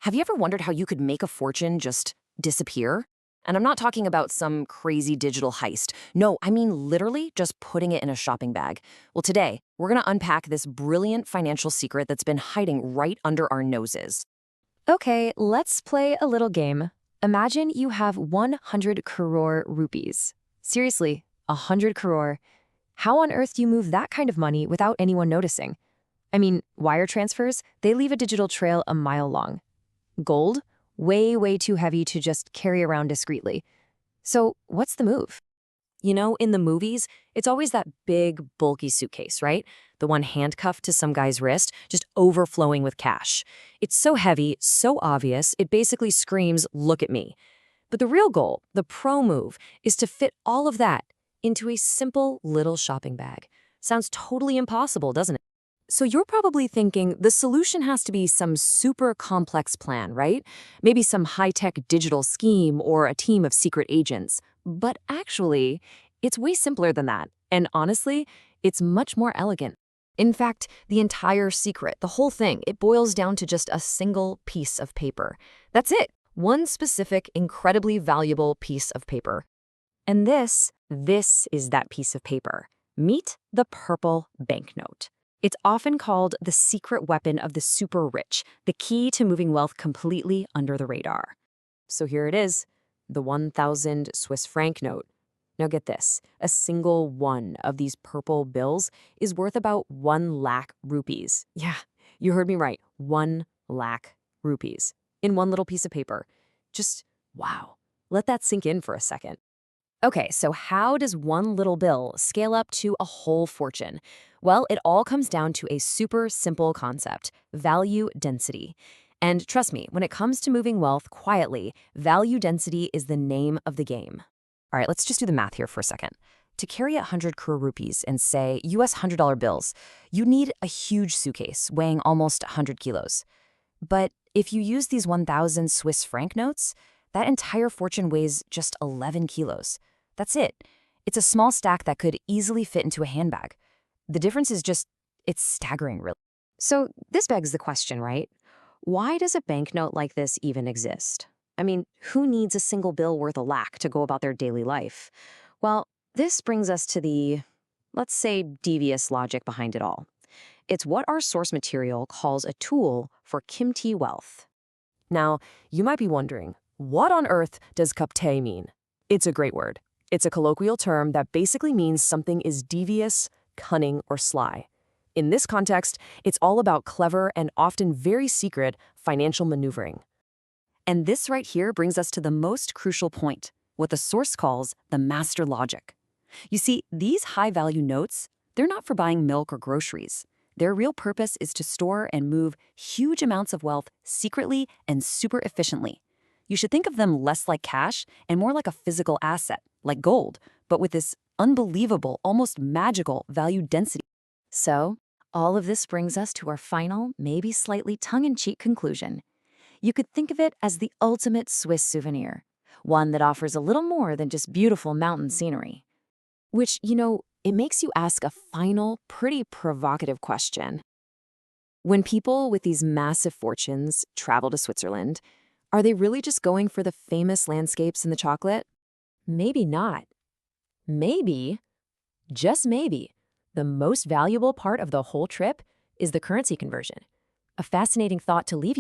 Have you ever wondered how you could make a fortune just disappear? And I'm not talking about some crazy digital heist. No, I mean literally just putting it in a shopping bag. Well, today, we're going to unpack this brilliant financial secret that's been hiding right under our noses. Okay, let's play a little game. Imagine you have 100 crore rupees. Seriously, 100 crore. How on earth do you move that kind of money without anyone noticing? I mean, wire transfers, they leave a digital trail a mile long. Gold? Way too heavy to just carry around discreetly. So, what's the move? You know, in the movies, it's always that big, bulky suitcase, right? The one handcuffed to some guy's wrist, just overflowing with cash. It's so heavy, so obvious, it basically screams, "Look at me." But the real goal, the pro move, is to fit all of that into a simple little shopping bag. Sounds totally impossible, doesn't it? So you're probably thinking the solution has to be some super complex plan, right? Maybe some high-tech digital scheme or a team of secret agents. But actually, it's way simpler than that. And honestly, it's much more elegant. In fact, the entire secret, the whole thing, it boils down to just a single piece of paper. That's it. One specific, incredibly valuable piece of paper. And this is that piece of paper. Meet the purple banknote. It's often called the secret weapon of the super rich, the key to moving wealth completely under the radar. So here it is, the 1,000 Swiss franc note. Now get this, a single one of these purple bills is worth about 1 lakh rupees. Yeah, you heard me right, 1 lakh rupees in one little piece of paper. Just wow, let that sink in for a second. Okay, so how does one little bill scale up to a whole fortune? Well, it all comes down to a super simple concept, value density. And trust me, when it comes to moving wealth quietly, value density is the name of the game. All right, let's just do the math here for a second. To carry 100 crore rupees and say US $100 bills, you need a huge suitcase weighing almost 100 kilos. But if you use these 1,000 Swiss franc notes, that entire fortune weighs just 11 kilos. That's it. It's a small stack that could easily fit into a handbag. The difference is just, it's staggering, really. So this begs the question, right? Why does a banknote like this even exist? I mean, who needs a single bill worth a lakh to go about their daily life? Well, this brings us to the, let's say, devious logic behind it all. It's what our source material calls a tool for kimchi wealth. Now, you might be wondering, what on earth does kapte mean? It's a great word. It's a colloquial term that basically means something is devious, cunning, or sly. In this context, it's all about clever and often very secret financial maneuvering. And this right here brings us to the most crucial point, what the source calls the master logic. You see, these high-value notes, they're not for buying milk or groceries. Their real purpose is to store and move huge amounts of wealth secretly and super efficiently. You should think of them less like cash and more like a physical asset, like gold, but with this unbelievable, almost magical value density. So, all of this brings us to our final, maybe slightly tongue-in-cheek conclusion. You could think of it as the ultimate Swiss souvenir, one that offers a little more than just beautiful mountain scenery. Which, you know, it makes you ask a final, pretty provocative question. When people with these massive fortunes travel to Switzerland, are they really just going for the famous landscapes and the chocolate? Maybe not. Maybe, just maybe, the most valuable part of the whole trip is the currency conversion. A fascinating thought to leave you